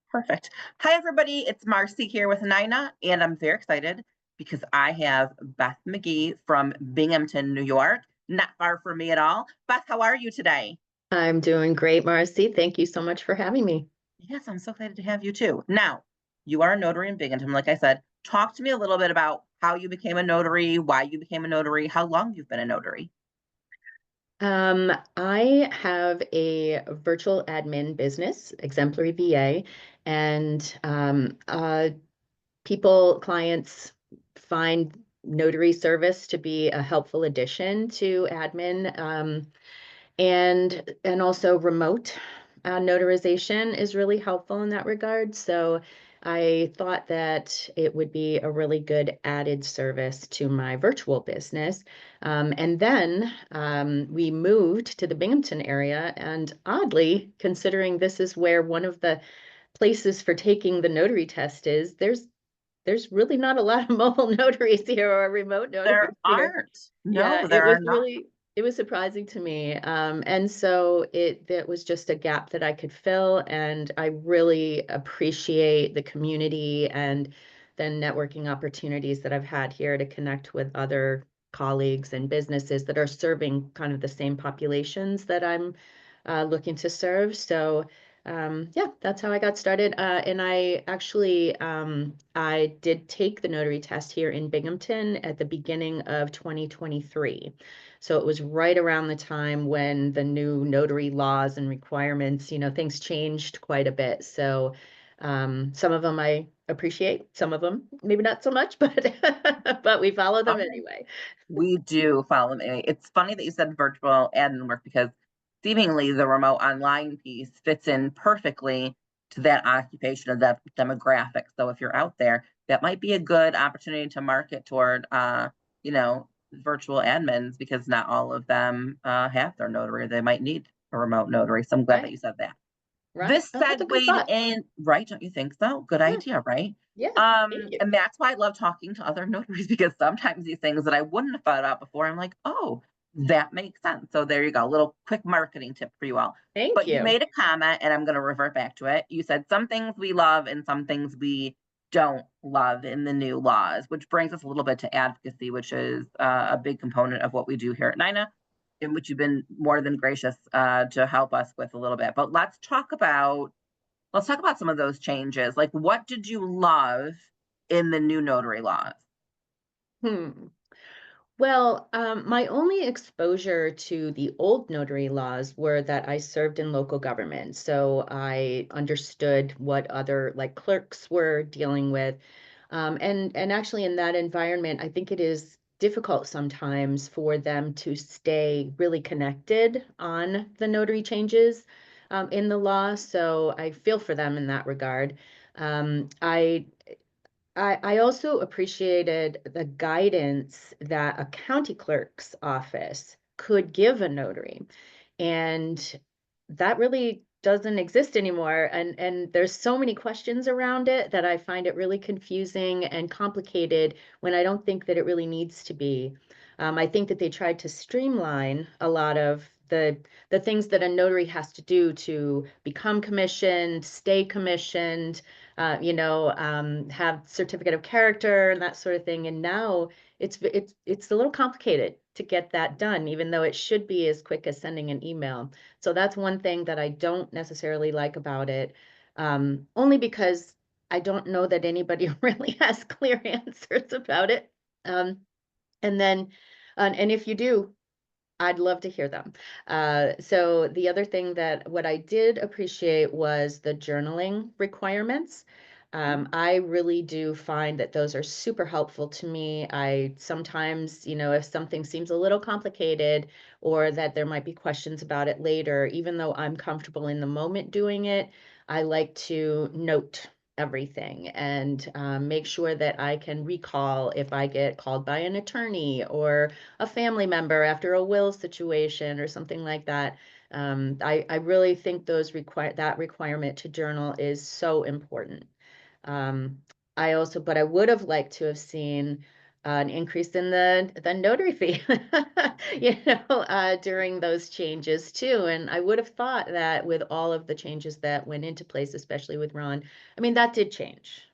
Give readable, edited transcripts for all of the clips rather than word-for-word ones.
Perfect. Hi, everybody. It's Marcy here with Nina, and I'm very excited because I have Beth McGee from Binghamton, New York, not far from me at all. Beth, how are you today? I'm doing great, Marcy. Thank you so much for having me. Yes, I'm so excited to have you too. Now, you are a notary in Binghamton, like I said. Talk to me a little bit about how you became a notary, why you became a notary, how long you've been a notary. I have a virtual admin business, Exemplary VA, and clients find notary service to be a helpful addition to admin. And also remote notarization is really helpful in that regard. So I thought that it would be a really good added service to my virtual business. And then we moved to the Binghamton area, and oddly, considering this is where one of the places for taking the notary test is, there's really not a lot of mobile notaries here or remote There notaries here. aren't. Yeah, No, there are not. it was surprising to me. And so that was just a gap that I could fill. And I really appreciate the community and the networking opportunities that I've had here to connect with other colleagues and businesses that are serving kind of the same populations that I'm looking to serve. So yeah, that's how I got started. And I did take the notary test here in Binghamton at the beginning of 2023. So it was right around the time when the new notary laws and requirements, things changed quite a bit. So some of them I appreciate, some of them maybe not so much, but but we follow them Okay. anyway. We do follow me. It's funny that you said virtual admin work because seemingly the remote online piece fits in perfectly to that occupation of that demographic. So if you're out there, that might be a good opportunity to market toward, virtual admins because not all of them have their notary. They might need a remote notary. So I'm glad that Right, you said that. right. This Oh, that's a good segued thought. in, right? Don't you think so? Good Yeah, idea, right? yeah. Thank you. And that's why I love talking to other notaries because sometimes these things that I wouldn't have thought out before, I'm like, oh, that makes sense. So there you go. A little quick marketing tip for you all. Thank But you you. made a comment, and I'm going to revert back to it. You said some things we love and some things we don't love in the new laws, which brings us a little bit to advocacy, which is a big component of what we do here at Nina, in which you've been more than gracious to help us with a little bit. But let's talk about some of those changes. Like, what did you love in the new notary laws? Hmm. Well, my only exposure to the old notary laws were that I served in local government. So I understood what other like clerks were dealing with. And actually in that environment, I think it is difficult sometimes for them to stay really connected on the notary changes in the law. So I feel for them in that regard. Um, I I also appreciated the guidance that a county clerk's office could give a notary. And that really doesn't exist anymore. And there's so many questions around it that I find it really confusing and complicated when I don't think that it really needs to be. I think that they tried to streamline a lot of the things that a notary has to do to become commissioned, stay commissioned, have certificate of character and that sort of thing. And now it's a little complicated to get that done, even though it should be as quick as sending an email. So that's one thing that I don't necessarily like about it, only because I don't know that anybody really has clear answers about it. Um, and then, and if you do, I'd love to hear them. So the other thing that what I did appreciate was the journaling requirements. I really do find that those are super helpful to me. I sometimes, if something seems a little complicated or that there might be questions about it later, even though I'm comfortable in the moment doing it, I like to note everything and make sure that I can recall if I get called by an attorney or a family member after a will situation or something like that. I really think that requirement to journal is so important. Um, but I would have liked to have seen an increase in the notary fee, during those changes too. And I would have thought that with all of the changes that went into place, especially with Ron, I mean, that did change.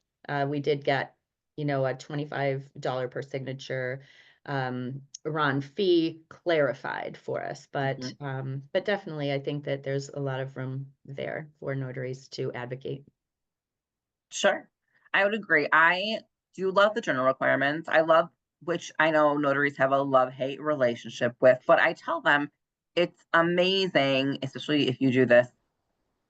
We did get, a $25 per signature Ron fee clarified for us, Mhm. but definitely I think that there's a lot of room there for notaries to advocate. Sure. I would agree. I do love the journal requirements. I love, which I know notaries have a love-hate relationship with, but I tell them it's amazing, especially if you do this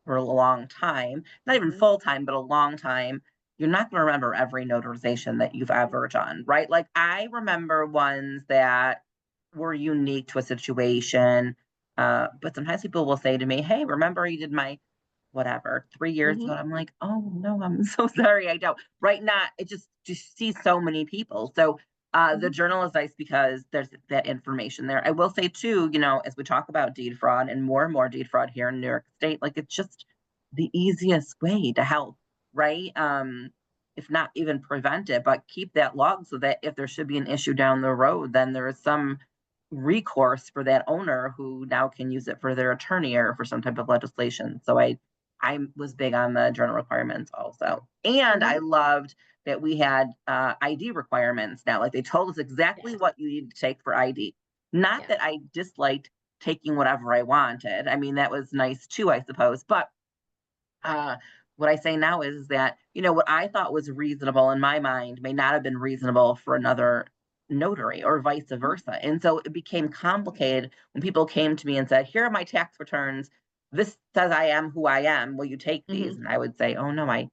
for a long time, not even Mhm. full time, but a long time. You're not going to remember every notarization that you've ever done, right? Like I remember ones that were unique to a situation. But sometimes people will say to me, "Hey, remember you did my whatever 3 years ago." Mhm. I'm like, "Oh no, I'm so sorry, I don't." Right now, it just see so many people. So the Mhm. journal is nice because there's that information there. I will say too, as we talk about deed fraud and more deed fraud here in New York State, like it's just the easiest way to help, right? If not even prevent it, but keep that log so that if there should be an issue down the road, then there is some recourse for that owner who now can use it for their attorney or for some type of legislation. So I was big on the journal requirements also. And I Mhm. loved that we had ID requirements now. Like they told us exactly Yes. what you need to take for ID. Not Yeah. that I disliked taking whatever I wanted. I mean, that was nice too, I suppose. But uh, what I say now is that, what I thought was reasonable in my mind may not have been reasonable for another notary or vice versa. And so it became complicated when people came to me and said, "Here are my tax returns. This says I am who I am. Will you take these?" Mhm. And I would say, "Oh, no, I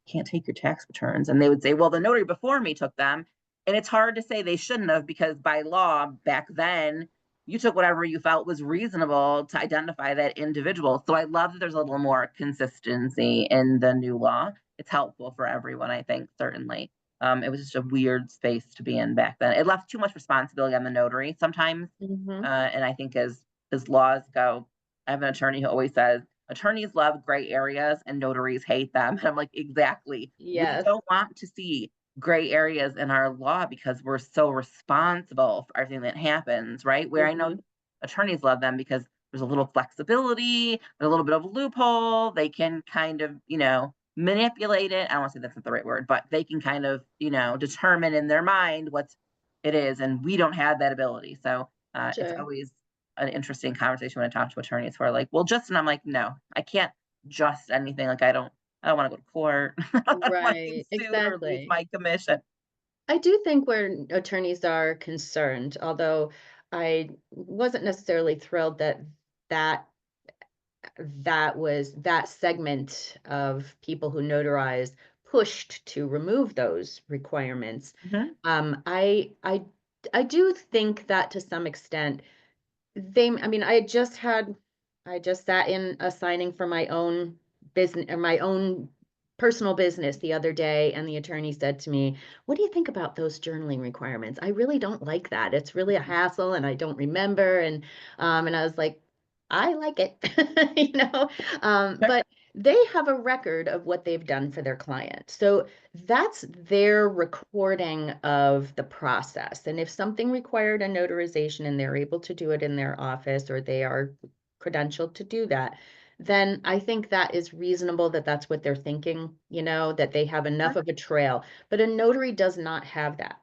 can't take your tax returns." And they would say, "Well, the notary before me took them." And it's hard to say they shouldn't have because by law back then, you took whatever you felt was reasonable to identify that individual. So I love that there's a little more consistency in the new law. It's helpful for everyone, I think, certainly. It was just a weird space to be in back then. It left too much responsibility on the notary sometimes. Mhm. And I think as laws go, I have an attorney who always says attorneys love gray areas and notaries hate them. And I'm like, exactly. We Yes. don't want to see gray areas in our law because we're so responsible for everything that happens, right? Where I know Mhm. attorneys love them because there's a little flexibility, a little bit of a loophole. They can kind of, manipulate it. I don't want to say that's not the right word, but they can kind of, determine in their mind what it is. And we don't have that ability. So it's Sure. always an interesting conversation when I talk to attorneys who are like, well, just, and I'm like, no, I can't just anything. Like, I don't want to go to court. I don't want to get Right. sued or lose Exactly. my commission. I do think where attorneys are concerned, although I wasn't necessarily thrilled that that that segment of people who notarize pushed to remove those requirements. Mhm. Um, I I I do think that to some extent I mean, I just sat in a signing for my own business or my own personal business the other day, and the attorney said to me, "What do you think about those journaling requirements? I really don't like that. It's really a hassle and I don't remember." And I was like, I like it, but they have a record of what they've done for their client. So that's their recording of the process. And if something required a notarization and they're able to do it in their office or they are credentialed to do that, then I think that is reasonable that that's what they're thinking, that they have enough of a trail. But a notary does not have that.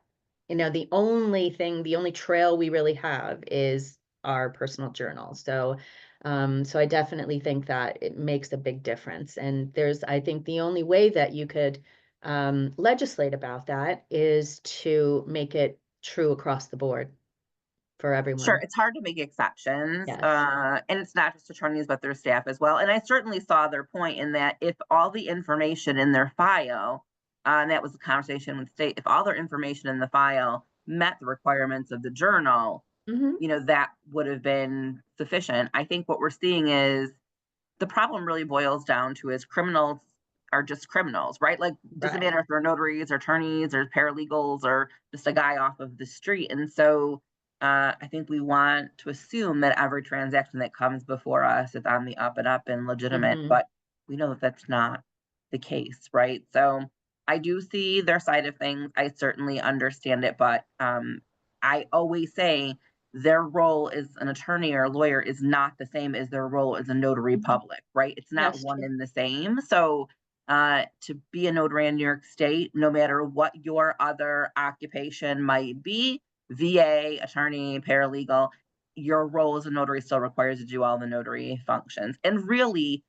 The only trail we really have is our personal journal. So I definitely think that it makes a big difference. And I think the only way that you could legislate about that is to make it true across the board for Sure, everyone. it's hard to make exceptions, Yes. and it's not just attorneys, but their staff as well. And I certainly saw their point in that if all the information in their file, and that was the conversation with state, if all their information in the file met the requirements of the journal, Hmm. that would have been sufficient. I think what we're seeing is the problem really boils down to is criminals are just criminals, right? Like, doesn't Right. matter if they're notaries or attorneys or paralegals or just a guy off of the street. And so I think we want to assume that every transaction that comes before us is on the up and up and legitimate, Hmm. but we know that that's not the case, right? So I do see their side of things. I certainly understand it, but I always say their role as an attorney or a lawyer is not the same as their role as a notary Mhm. public, right? It's not That's one true. and the same. So to be a notary in New York State, no matter what your other occupation might be, VA, attorney, paralegal, your role as a notary still requires you to do all the notary functions. And really,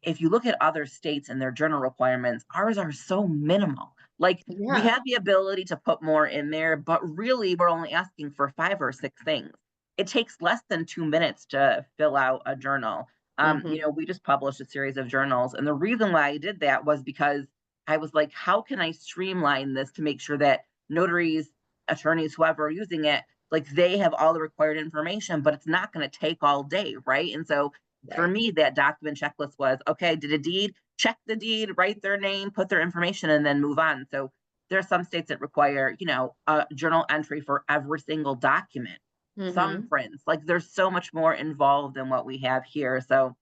if you look at other states and their journal requirements, ours are so minimal. Like we Yeah. have the ability to put more in there, but really we're only asking for 5 or 6 things. It takes less than 2 minutes to fill out a journal. Mhm. We just published a series of journals. And the reason why I did that was because I was like, how can I streamline this to make sure that notaries, attorneys, whoever are using it, like they have all the required information, but it's not going to take all day, right? And so for Right. me, that document checklist was okay, did a deed, check the deed, write their name, put their information, and then move on. So there are some states that require, a journal entry for every single document, Mhm. thumbprints. Like there's so much more involved than what we have here. So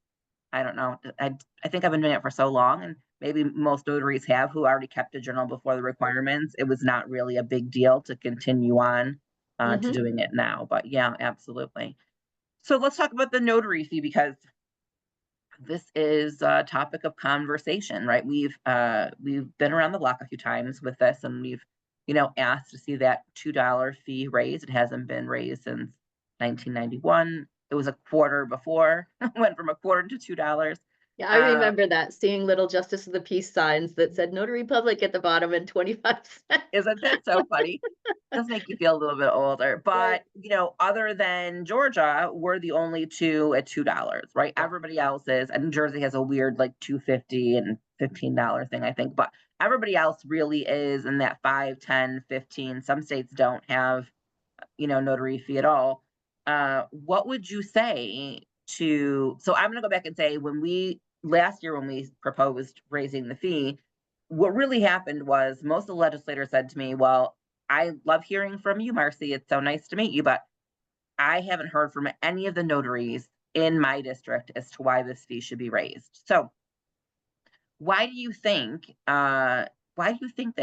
I don't know. I think I've been doing it for so long, and maybe most notaries have who already kept a journal before the requirements. It was not really a big deal to continue on to Mhm. doing it now. But yeah, absolutely. So let's talk about the notary fee because this is a topic of conversation, right? We've been around the block a few times with this, and we've asked to see that $2 fee raised. It hasn't been raised since 1991. It was a quarter before, went from a quarter to $2. Yeah, I Uh, remember that, seeing little Justice of the Peace signs that said Notary Public at the bottom and 25 cents. isn't that so funny? Does make you feel a little bit older. Right. But, other than Georgia, we're the only two at $2, right? Yeah. Everybody else is, and Jersey has a weird like 250 and $15 thing, I think. But everybody else really is in that 5, 10, 15. Some states don't have, notary fee at all. What would you say so I'm gonna go back and say when we last year when we proposed raising the fee, what really happened was most of the legislators said to me, well, I love hearing from you, Marcy. It's so nice to meet you, but I haven't heard from any of the notaries in my district as to why this fee should be raised. So why do you think that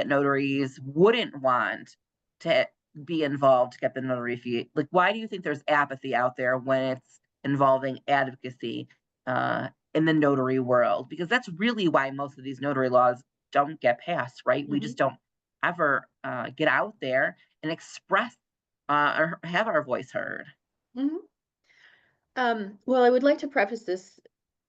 notaries wouldn't want to be involved to get the notary fee? Like, why do you think there's apathy out there when it's involving advocacy in the notary world? Because that's really why most of these notary laws don't get passed, right? We Mhm. just don't ever get out there and express or have our voice heard. Mhm. Well, I would like to preface this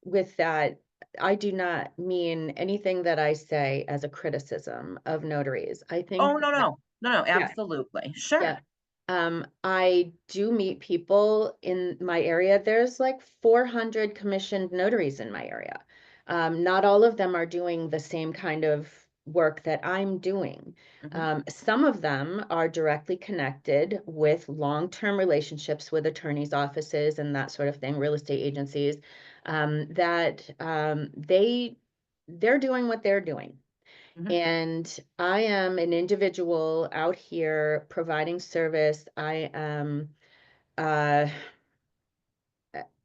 with that I do not mean anything that I say as a criticism of notaries. I think Oh, no, that, no, no, no, yeah, absolutely, sure. yeah. I do meet people in my area. There's like 400 commissioned notaries in my area. Not all of them are doing the same kind of work that I'm doing. Hmm. Some of them are directly connected with long-term relationships with attorneys' offices and that sort of thing, real estate agencies, that they're doing what they're doing. Hmm. And I am an individual out here providing service. Uh,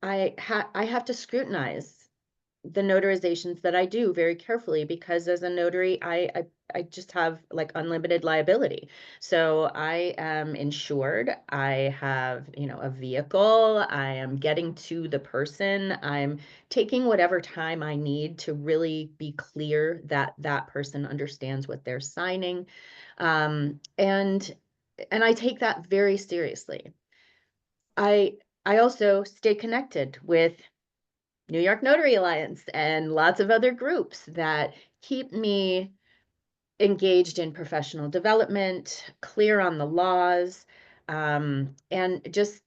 I have to scrutinize the notarizations that I do very carefully because as a notary, I just have like unlimited liability. So I am insured. I have, a vehicle. I am getting to the person. I'm taking whatever time I need to really be clear that that person understands what they're signing. Um, and and I take that very seriously. I I also stay connected with New York Notary Alliance and lots of other groups that keep me engaged in professional development, clear on the laws, and just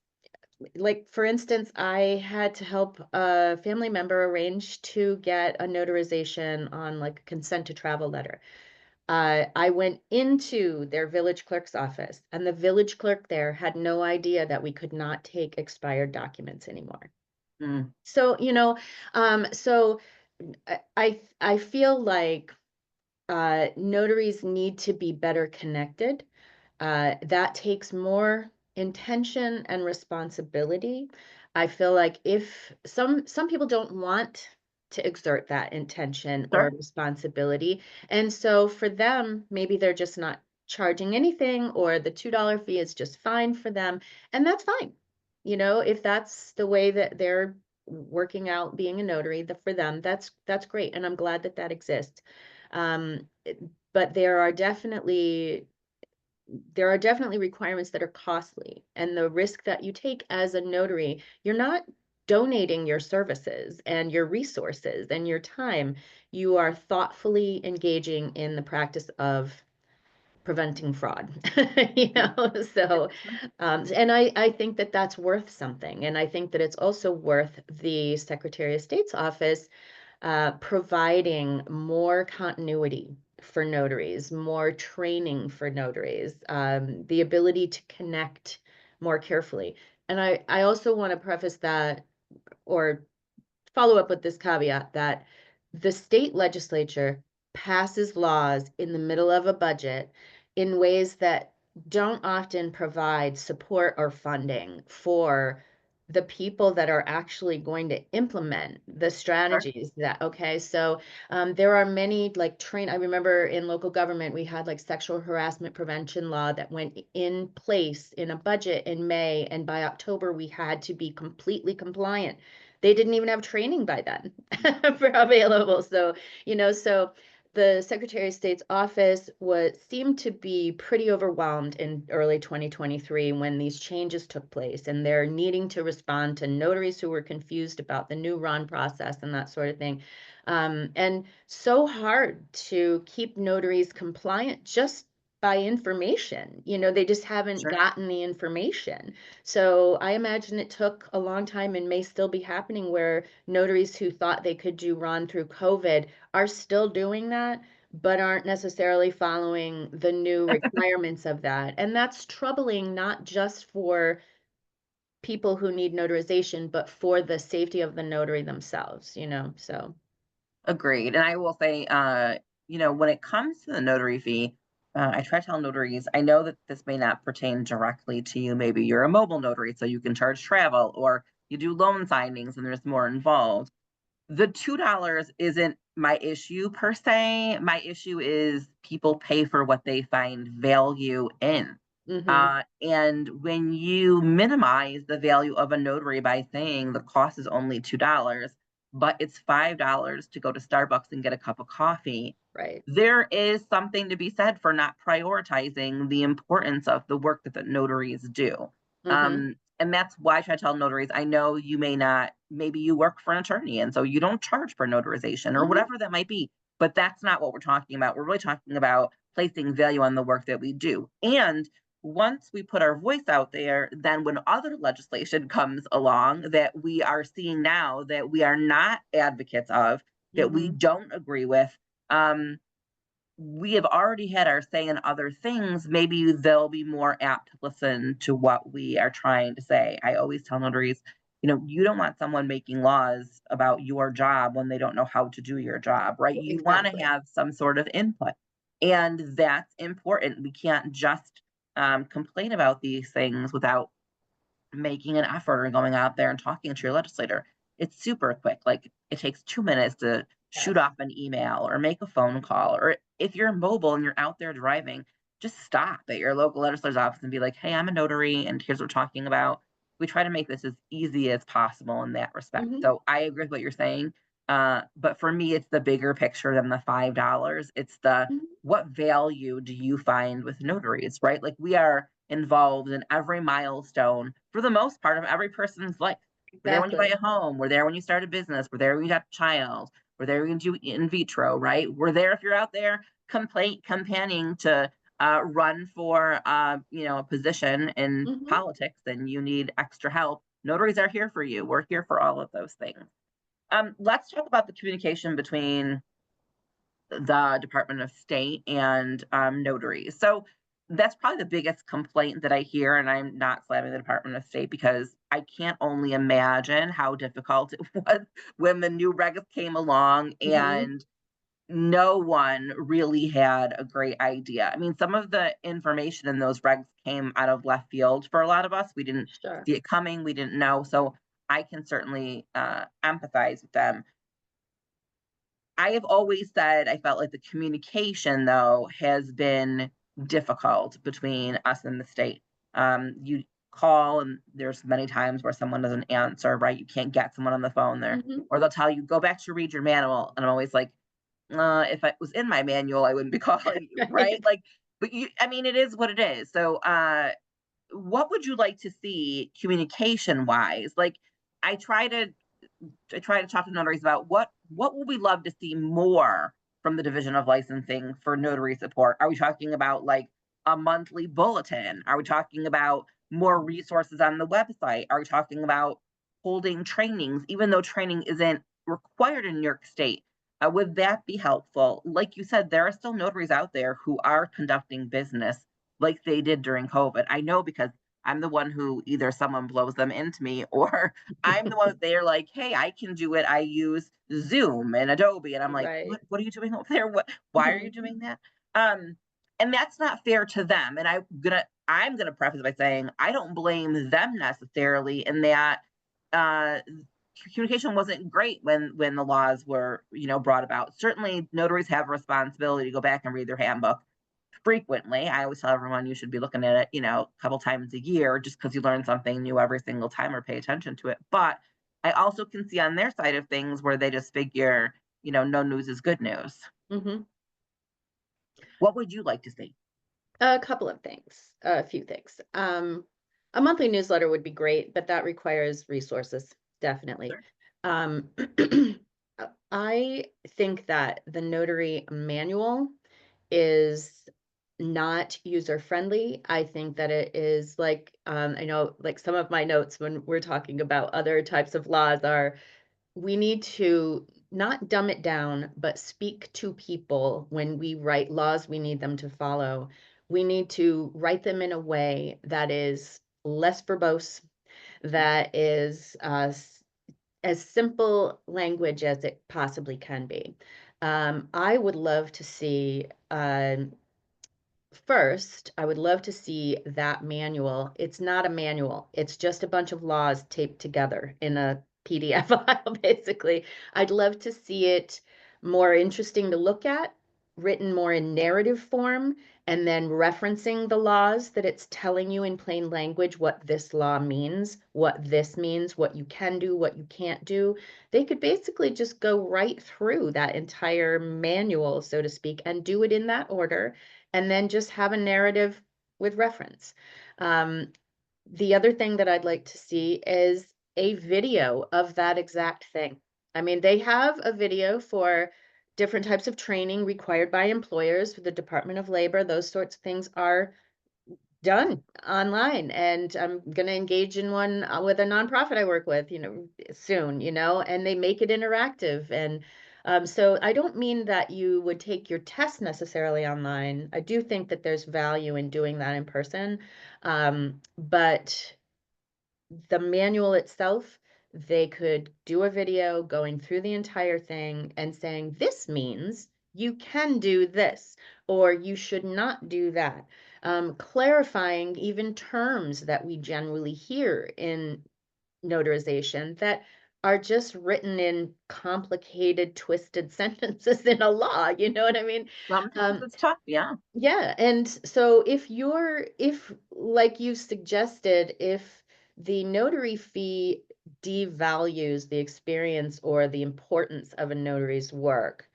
like, for instance, I had to help a family member arrange to get a notarization on like a consent to travel letter. I went into their village clerk's office, and the village clerk there had no idea that we could not take expired documents anymore. Mm. So, so I feel like notaries need to be better connected. That takes more intention and responsibility. I feel like if some people don't want to exert that intention or Sure. responsibility. And so for them, maybe they're just not charging anything, or the $2 fee is just fine for them. And that's fine. If that's the way that they're working out being a notary, for them, that's great. And I'm glad that that exists. Um, it- but there are definitely requirements that are costly, and the risk that you take as a notary, you're not donating your services and your resources and your time. You are thoughtfully engaging in the practice of preventing fraud. you Yeah. know so and I think that that's worth something, and I think that it's also worth the Secretary of State's office providing more continuity for notaries, more training for notaries, the ability to connect more carefully. And I also want to preface that, or follow up with this caveat, that the state legislature passes laws in the middle of a budget in ways that don't often provide support or funding for the people that are actually going to implement the Sure. strategies that, okay, so there are many, like, I remember in local government, we had like sexual harassment prevention law that went in place in a budget in May, and by October we had to be completely compliant. They didn't even have training by then for available. So the Secretary of State's office seemed to be pretty overwhelmed in early 2023 when these changes took place, and they're needing to respond to notaries who were confused about the new RON process and that sort of thing. And so hard to keep notaries compliant just by information. They just haven't Sure. gotten the information. So I imagine it took a long time, and may still be happening, where notaries who thought they could do RON through COVID are still doing that, but aren't necessarily following the new requirements of that. And that's troubling, not just for people who need notarization, but for the safety of the notary themselves. So. Agreed. And I will say, when it comes to the notary fee, I try to tell notaries, I know that this may not pertain directly to you. Maybe you're a mobile notary, so you can charge travel, or you do loan signings and there's more involved. The $2 isn't my issue per se. My issue is people pay for what they find value in. Mm-hmm. And when you minimize the value of a notary by saying the cost is only $2, but it's $5 to go to Starbucks and get a cup of coffee, Right. there is something to be said for not prioritizing the importance of the work that the notaries do. Mm-hmm. And that's why I try to tell notaries, I know you may not, maybe you work for an attorney and so you don't charge for notarization or Mm-hmm. whatever that might be, but that's not what we're talking about. We're really talking about placing value on the work that we do. And once we put our voice out there, then when other legislation comes along that we are seeing now that we are not advocates of, that we Mm-hmm. don't agree with, um, we have already had our say in other things. Maybe they'll be more apt to listen to what we are trying to say. I always tell notaries, you don't want someone making laws about your job when they don't know how to do your job, right? You want to Exactly. have some sort of input. And that's important. We can't just complain about these things without making an effort or going out there and talking to your legislator. It's super quick. Like it takes 2 minutes to shoot Yes. off an email or make a phone call. Or if you're mobile and you're out there driving, just stop at your local legislator's office and be like, hey, I'm a notary and here's what we're talking about. We try to make this as easy as possible in that respect. Mm-hmm. So I agree with what you're saying. But for me, it's the bigger picture than the $5. It's the Mm-hmm. what value do you find with notaries, right? Like we are involved in every milestone for the most part of every person's life. We're there when you buy Exactly. a home. We're there when you start a business. We're there when you got a child. We're there when you do in vitro, right? We're there if you're out there campaigning to run for a position in Mm-hmm. politics and you need extra help. Notaries are here for you. We're here for all of those things. Let's talk about the communication between the Department of State and notaries. So that's probably the biggest complaint that I hear, and I'm not slamming the Department of State because I can't only imagine how difficult it was when the new regs came along Mm-hmm. and no one really had a great idea. I mean, some of the information in those regs came out of left field for a lot of us. We didn't Sure. see it coming, we didn't know. So I can certainly empathize with them. I have always said I felt like the communication, though, has been difficult between us and the state. You call, and there's many times where someone doesn't answer, right? You can't get someone on the phone there, Mhm. or they'll tell you, go back to read your manual. And I'm always like, if it was in my manual, I wouldn't be calling you, right? Right. Like, but I mean, it is what it is. So, what would you like to see communication wise? Like, I try to I try to talk to notaries about what would we love to see more from the Division of Licensing for notary support. Are we talking about like a monthly bulletin? Are we talking about more resources on the website? Are we talking about holding trainings, even though training isn't required in New York State? Would that be helpful? Like you said, there are still notaries out there who are conducting business like they did during COVID. I know because I'm the one who either someone blows them into me or I'm the one that they're like, "Hey, I can do it. I use Zoom and Adobe." And I'm like, Right. "What are you doing over there? Why are you Mhm. doing that?" Um, and that's not fair to them. And I'm gonna preface by saying I don't blame them necessarily in that uh communication wasn't great when the laws were, brought about. Certainly notaries have a responsibility to go back and read their handbook frequently. I always tell everyone you should be looking at it, a couple times a year just because you learn something new every single time or pay attention to it. But I also can see on their side of things where they just figure, no news is good news. Mhm. What would you like to see? A couple of things, a few things. A monthly newsletter would be great, but that requires resources, definitely. Sure. Um, I think that the notary manual is not user friendly. I think that it is like, I know like some of my notes when we're talking about other types of laws are we need to not dumb it down, but speak to people when we write laws we need them to follow. We need to write them in a way that is less verbose, that is as simple language as it possibly can be. I would love to see first, I would love to see that manual. It's not a manual. It's just a bunch of laws taped together in a PDF file, basically. I'd love to see it more interesting to look at, written more in narrative form, and then referencing the laws that it's telling you in plain language what this law means, what this means, what you can do, what you can't do. They could basically just go right through that entire manual, so to speak, and do it in that order and then just have a narrative with reference. Um, the other thing that I'd like to see is a video of that exact thing. I mean, they have a video for different types of training required by employers for the Department of Labor. Those sorts of things are done online, and I'm gonna engage in one, with a nonprofit I work with, soon, and they make it interactive, and, so I don't mean that you would take your test necessarily online. I do think that there's value in doing that in person, but the manual itself, they could do a video going through the entire thing and saying, this means you can do this, or you should not do that. Clarifying even terms that we generally hear in notarization that are just written in complicated, twisted sentences in a law. You know what I mean? Sometimes Um, it's tough. Yeah. yeah, and so if like you suggested, if the notary fee devalues the experience or the importance of a notary's work,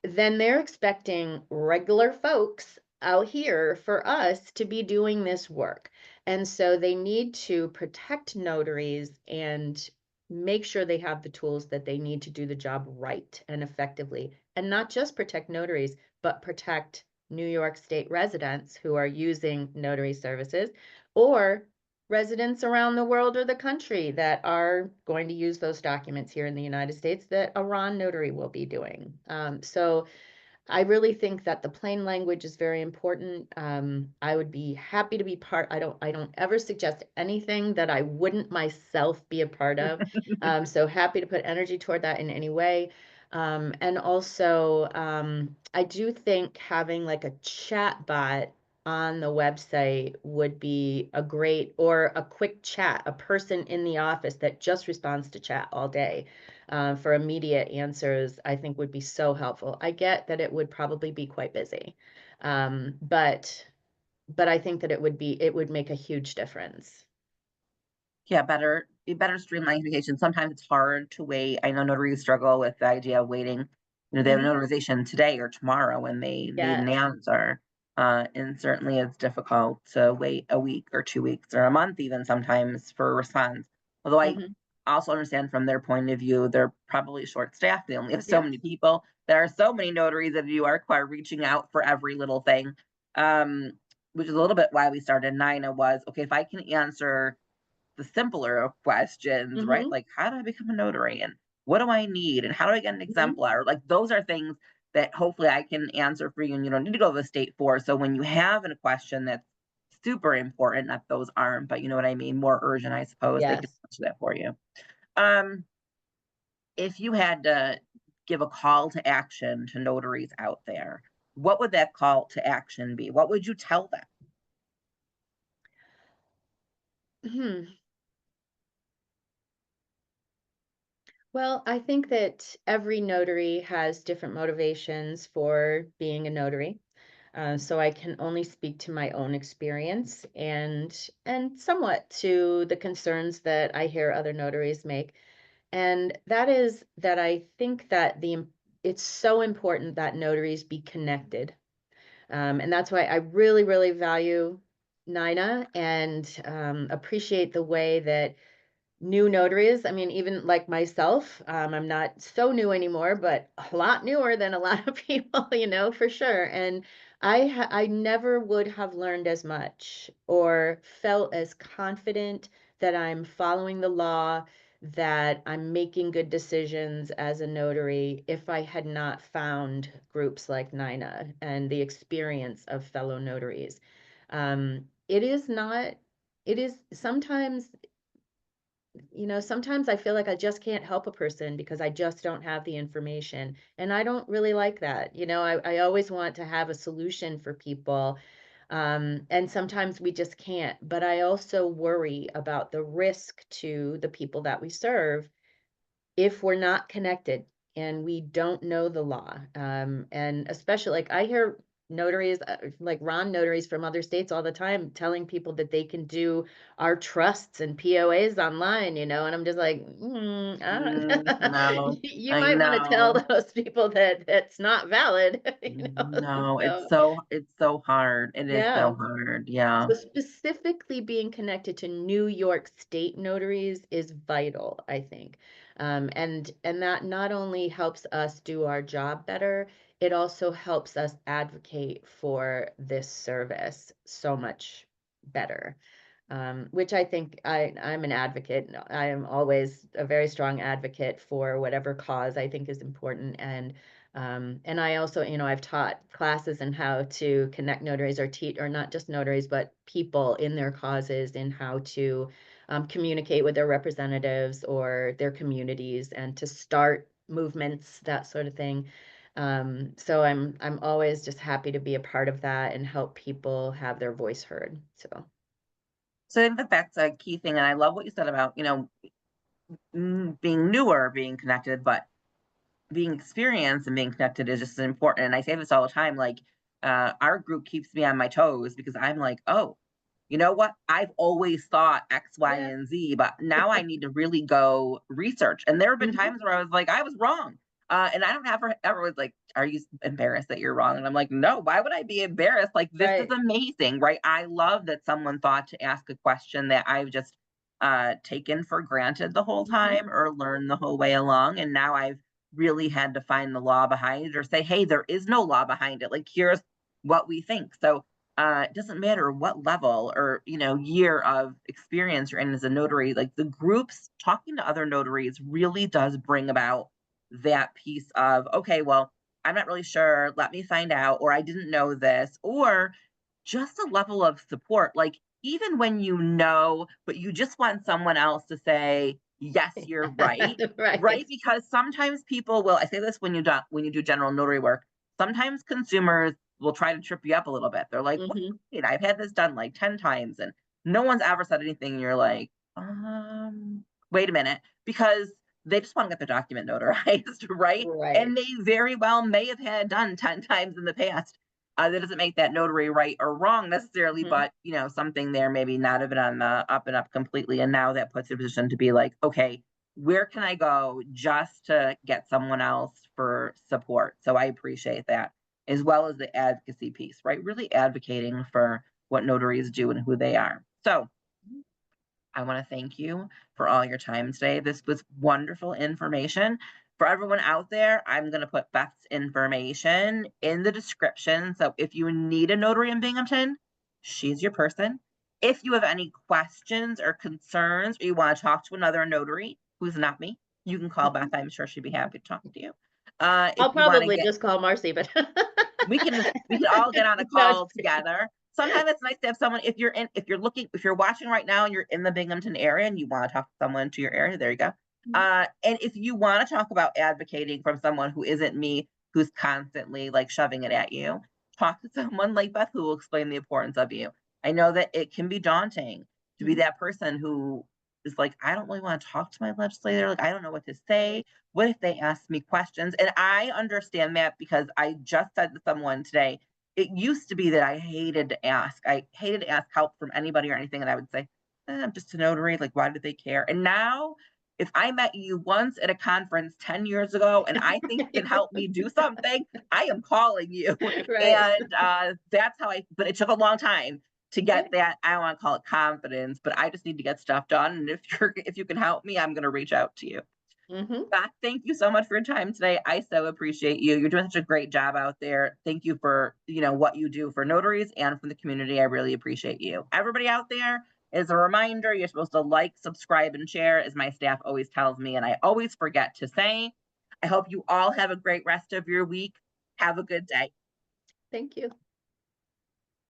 then they're expecting regular folks out here for us to be doing this work. And so they need to protect notaries and make sure they have the tools that they need to do the job right and effectively. And not just protect notaries, but protect New York State residents who are using notary services or residents around the world or the country that are going to use those documents here in the United States that a Ron notary will be doing. So I really think that the plain language is very important. I would be happy to be part. I don't ever suggest anything that I wouldn't myself be a part of. So happy to put energy toward that in any way. And also, I do think having like a chat bot on the website would be a great, or a quick chat, a person in the office that just responds to chat all day. for immediate answers, I think would be so helpful. I get that it would probably be quite busy, but I think that it would make a huge difference. Yeah, better streamline communication. Sometimes it's hard to wait. I know notaries struggle with the idea of waiting. They have a Mhm. notarization today or tomorrow when they need an Yes. answer. And certainly it's difficult to wait a week or 2 weeks or a month even sometimes for a response. Although I Mhm. also understand from their point of view, they're probably short-staffed. They only have so many Yes. people. There are so many notaries that you are reaching out for every little thing. Um, which is a little bit why we started Nina was, okay, if I can answer the simpler of questions, right? Mhm. Like, how do I become a notary? And what do I need? And how do I get an Mhm. exemplar? Like, those are things that hopefully I can answer for you and you don't need to go to the state for. So when you have a question that's super important, not those aren't, but you know what I mean, more urgent, I suppose, they can Yes. answer that for you. Um, if you had to give a call to action to notaries out there, what would that call to action be? What would you tell them? Hmm. Well, I think that every notary has different motivations for being a notary. So I can only speak to my own experience and somewhat to the concerns that I hear other notaries make. And that is that I think that it's so important that notaries be connected. And that's why I really, really value Nina and appreciate the way that new notaries. I mean, even like myself, I'm not so new anymore, but a lot newer than a lot of people, for sure. And I never would have learned as much or felt as confident that I'm following the law, that I'm making good decisions as a notary if I had not found groups like Nina and the experience of fellow notaries. It is not, it is sometimes sometimes I feel like I just can't help a person because I just don't have the information. And I don't really like that. I always want to have a solution for people. And sometimes we just can't. But I also worry about the risk to the people that we serve if we're not connected and we don't know the law. And especially like I hear notaries like Ron notaries from other states all the time telling people that they can do our trusts and POAs online, and I'm just like, No, you I might want to tell know. those people that that's not valid, No, So it's so hard. It is yeah. so hard. Yeah. So specifically being connected to New York State notaries is vital, I think. And that not only helps us do our job better, it also helps us advocate for this service so much better. Which I think I'm an advocate. I am always a very strong advocate for whatever cause I think is important. And I also, I've taught classes in how to connect notaries or teach, or not just notaries, but people in their causes in how to communicate with their representatives or their communities and to start movements, that sort of thing. So I'm always just happy to be a part of that and help people have their voice heard. So. So I think that that's a key thing. And I love what you said about, being newer, being connected, but being experienced and being connected is just as important. And I say this all the time, like, our group keeps me on my toes because I'm like, oh, you know what? I've always thought X, Y, Yeah. and Z, but now I need to really go research. And there have been Mhm. times where I was like, I was wrong. And I don't ever was like, are you embarrassed that you're wrong? And I'm like, no, why would I be embarrassed? Like, this is Right. amazing, right? I love that someone thought to ask a question that I've just taken for granted the whole Mhm. time or learned the whole way along. And now I've really had to find the law behind it or say, hey, there is no law behind it. Like, here's what we think. So it doesn't matter what level or year of experience you're in as a notary, like the groups talking to other notaries really does bring about that piece of, okay, well, I'm not really sure, let me find out, or I didn't know this, or just a level of support. Like, even when but you just want someone else to say, yes, you're right. Right? Right. Because sometimes people will, I say this when you do general notary work, sometimes consumers will try to trip you up a little bit. They're like, Mhm. wait, I've had this done like 10 times and no one's ever said anything. And you're like, wait a minute. Because they just want to get the document notarized, right? Right. And they very well may have had it done 10 times in the past. That doesn't make that notary right or wrong necessarily, Mhm. but something there maybe not have been on the up and up completely. And now that puts you in a position to be like, okay, where can I go just to get someone else for support? So I appreciate that, as well as the advocacy piece, right? Really advocating for what notaries do and who they are. So I want to thank you for all your time today. This was wonderful information. For everyone out there, I'm going to put Beth's information in the description. So if you need a notary in Binghamton, she's your person. If you have any questions or concerns, or you want to talk to another notary who's not me, you can call Beth. Mhm. I'm sure she'd be happy to talk to you. If I'll you want to probably get just call Marcy, but we can all get on a no, just call kidding. together. Sometimes it's nice to have someone if you're watching right now and you're in the Binghamton area and you want to talk to someone to your area, there you go. Mhm. And if you want to talk about advocating from someone who isn't me, who's constantly like shoving it at you, talk to someone like Beth who will explain the importance of you. I know that it can be daunting to be Mhm. that person who is like, I don't really want to talk to my legislator. Like, I don't know what to Right. say. What if they ask me questions? And I understand that because I just said to someone today, it used to be that I hated to ask. I hated to ask help from anybody or anything. And I would say, I'm just a notary. Like, why do they care? And now, if I met you once at a conference 10 years ago and I think you can help me do something, I am calling you. Right. And that's how but it took a long time to get Right. that. I don't want to call it confidence, but I just need to get stuff done. And if you can help me, I'm going to reach out to you. Mhm. Beth, thank you so much for your time today. I so appreciate you. You're doing such a great job out there. Thank you for, what you do for notaries and for the community. I really appreciate you. Everybody out there, as a reminder, you're supposed to like, subscribe, and share, as my staff always tells me, and I always forget to say. I hope you all have a great rest of your week. Have a good day. Thank you.